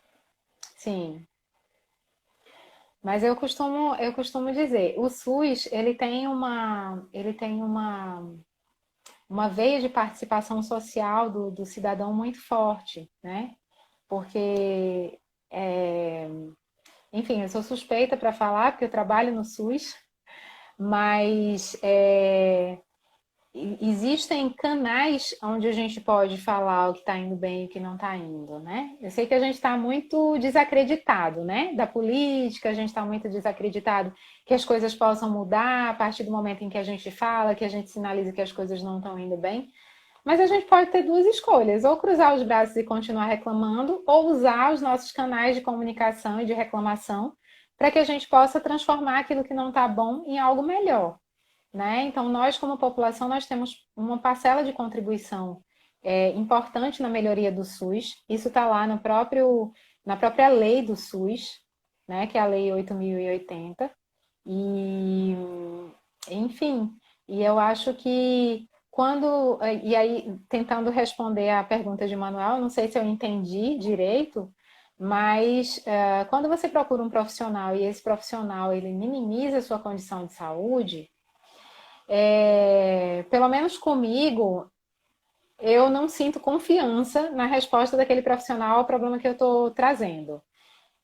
Sim. Mas eu costumo dizer, o SUS, ele tem uma veia de participação social do cidadão muito forte, né? Porque enfim, eu sou suspeita para falar, porque eu trabalho no SUS, mas existem canais onde a gente pode falar o que está indo bem e o que não está indo, né? Eu sei que a gente está muito desacreditado, né? Da política, a gente está muito desacreditado que as coisas possam mudar a partir do momento em que a gente fala, que a gente sinaliza que as coisas não estão indo bem. Mas a gente pode ter duas escolhas: ou cruzar os braços e continuar reclamando, ou usar os nossos canais de comunicação e de reclamação para que a gente possa transformar aquilo que não está bom em algo melhor, né? Então, nós, como população, nós temos uma parcela de contribuição importante na melhoria do SUS. Isso está lá na própria lei do SUS, né? Que é a Lei 8.080. E, enfim, e eu acho que e aí, tentando responder à pergunta de Manuel, não sei se eu entendi direito, mas quando você procura um profissional e esse profissional ele minimiza a sua condição de saúde, pelo menos comigo, eu não sinto confiança na resposta daquele profissional ao problema que eu estou trazendo.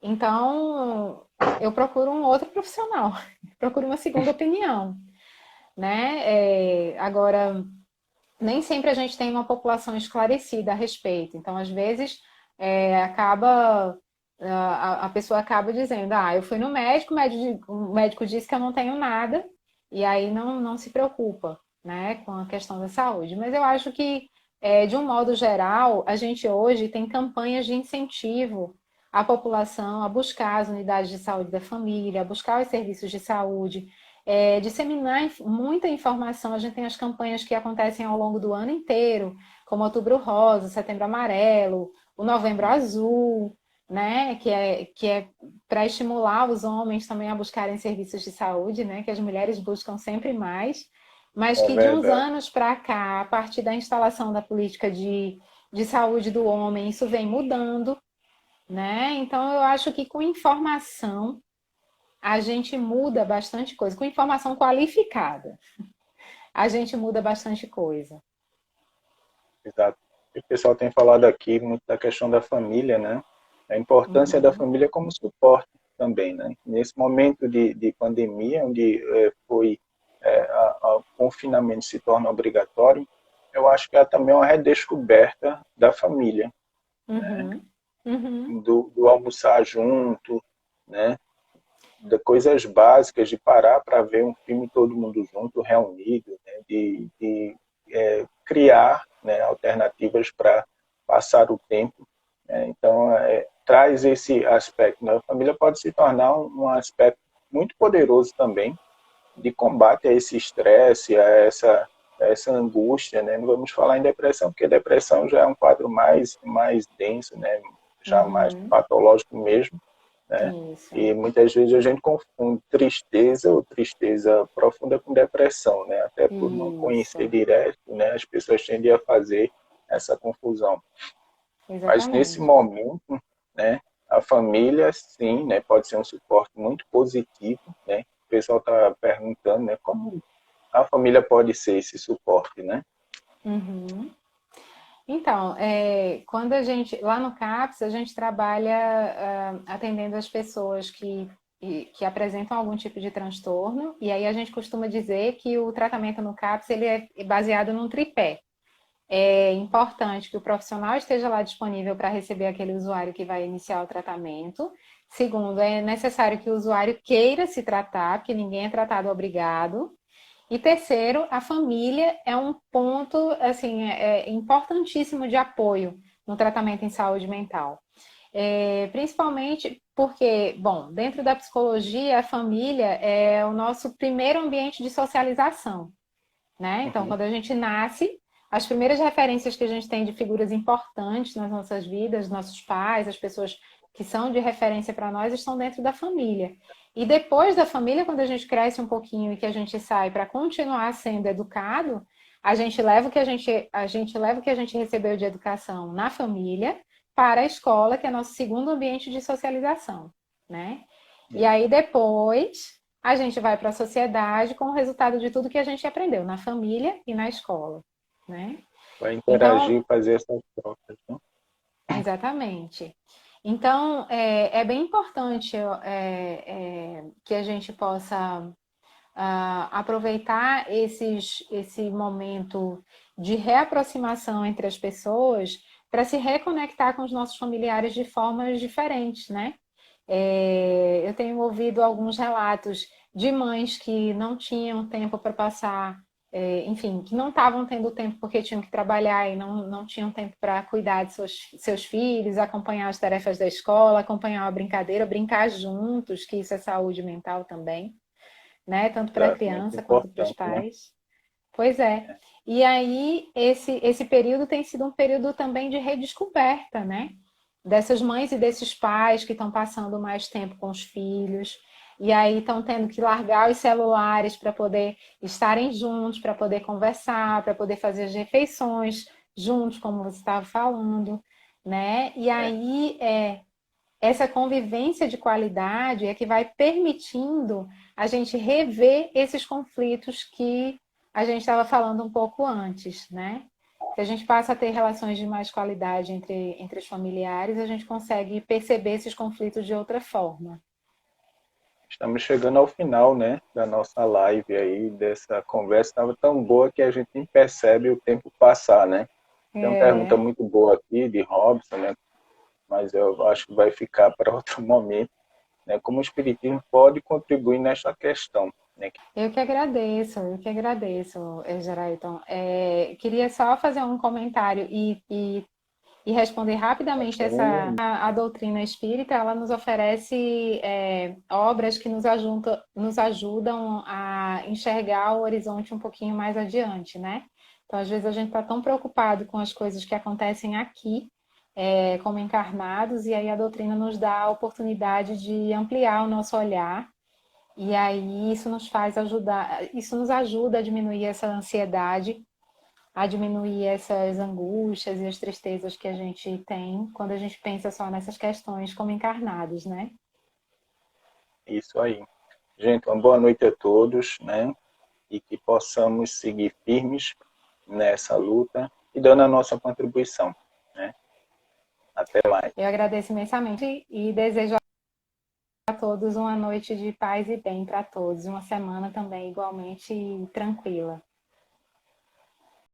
Então, eu procuro um outro profissional, procuro uma segunda opinião, né? Agora, nem sempre a gente tem uma população esclarecida a respeito. Então, às vezes, a pessoa acaba dizendo, eu fui no médico, o médico disse que eu não tenho nada, e aí não se preocupa, né, com a questão da saúde. Mas eu acho que, de um modo geral, a gente hoje tem campanhas de incentivo à população a buscar as unidades de saúde da família, a buscar os serviços de saúde, disseminar muita informação. A gente tem as campanhas que acontecem ao longo do ano inteiro, como Outubro Rosa, Setembro Amarelo, o Novembro Azul, né? Que é para estimular os homens também a buscarem serviços de saúde, né? Que as mulheres buscam sempre mais, mas É que de uns verdade. anos para cá, a partir da instalação da política de saúde do homem, isso vem mudando, né? Então eu acho que com informação a gente muda bastante coisa, com informação qualificada. a gente muda bastante coisa. Exato. E o pessoal tem falado aqui muito da questão da família, né? A importância da Uhum, família como suporte também, né? Nesse momento de pandemia, onde o confinamento se torna obrigatório, eu acho que há também uma redescoberta da família, né? uhum, uhum. Do almoçar junto, né? De coisas básicas, de parar para ver um filme todo mundo junto, reunido, né? De criar, né, alternativas para passar o tempo. Né? Então, traz esse aspecto. Né? A família pode se tornar um aspecto muito poderoso também de combate a esse estresse, a essa angústia. Né? Não vamos falar em depressão, porque depressão já é um quadro mais denso, né? Já mais Uhum, patológico mesmo, né? isso. E muitas vezes a gente confunde tristeza ou tristeza profunda com depressão, né? Até por não conhecer Isso. direto, né? As pessoas tendem a fazer essa confusão. Mas nesse Exatamente. momento, né? A família, sim, né? Pode ser um suporte muito positivo, né? O pessoal está perguntando, né? Como a família pode ser esse suporte, né? Uhum. Então, quando a gente, lá no CAPS, a gente trabalha atendendo as pessoas que apresentam algum tipo de transtorno, e aí a gente costuma dizer que o tratamento no CAPS ele é baseado num tripé. É importante que o profissional esteja lá disponível para receber aquele usuário que vai iniciar o tratamento. Segundo, é necessário que o usuário queira se tratar, porque ninguém é tratado obrigado. E terceiro, a família é um ponto assim importantíssimo de apoio no tratamento em saúde mental. Principalmente porque, bom, dentro da psicologia, a família é o nosso primeiro ambiente de socialização, né? Então, Uhum. quando a gente nasce, as primeiras referências que a gente tem de figuras importantes nas nossas vidas, nossos pais, as pessoas que são de referência para nós, estão dentro da família. E depois da família, quando a gente cresce um pouquinho e que a gente sai para continuar sendo educado, a gente leva o que a gente recebeu de educação na família para a escola, que é nosso segundo ambiente de socialização, né? E aí depois a gente vai para a sociedade com o resultado de tudo que a gente aprendeu na família e na escola, né? Vai Então, interagir, fazer essas trocas, né? exatamente. Então, é bem importante que a gente possa aproveitar esse momento de reaproximação entre as pessoas para se reconectar com os nossos familiares de formas diferentes, né? Eu tenho ouvido alguns relatos de mães que não tinham tempo para passar, enfim, que não estavam tendo tempo porque tinham que trabalhar e não tinham tempo para cuidar de seus filhos, acompanhar as tarefas da escola, acompanhar a brincadeira, brincar juntos, que isso é saúde mental também, né? Tanto para a Exato, muito criança quanto para os importante, né? pais. Pois é. E aí, esse período tem sido um período também de redescoberta, né? Dessas mães e desses pais que estão passando mais tempo com os filhos. E aí estão tendo que largar os celulares para poder estarem juntos, para poder conversar, para poder fazer as refeições juntos, como você estava falando, né? E É, aí essa convivência de qualidade é que vai permitindo a gente rever esses conflitos que a gente estava falando um pouco antes, né? Se a gente passa a ter relações de mais qualidade entre os familiares, a gente consegue perceber esses conflitos de outra forma. estamos chegando ao final, né, da nossa live aí, dessa conversa. Estava tão boa que a gente nem percebe o tempo passar, né? Tem uma pergunta É, muito boa aqui de Robson, né? Mas eu acho que vai ficar para outro momento, né? Como o Espiritismo pode contribuir nesta questão, né? eu que agradeço, Gerayton. Queria só fazer um comentário e responder rapidamente essa a doutrina espírita, ela nos oferece obras que nos ajudam a enxergar o horizonte um pouquinho mais adiante, né? Então, às vezes a gente está tão preocupado com as coisas que acontecem aqui, como encarnados, e aí a doutrina nos dá a oportunidade de ampliar o nosso olhar, e aí isso nos ajuda a diminuir essa ansiedade, a diminuir essas angústias e as tristezas que a gente tem quando a gente pensa só nessas questões como encarnados, né? Isso aí. Gente, uma boa noite a todos, né? e que possamos seguir firmes nessa luta e dando a nossa contribuição, né? Até mais. Eu agradeço imensamente e desejo a todos uma noite de paz e bem para todos, uma semana também igualmente tranquila.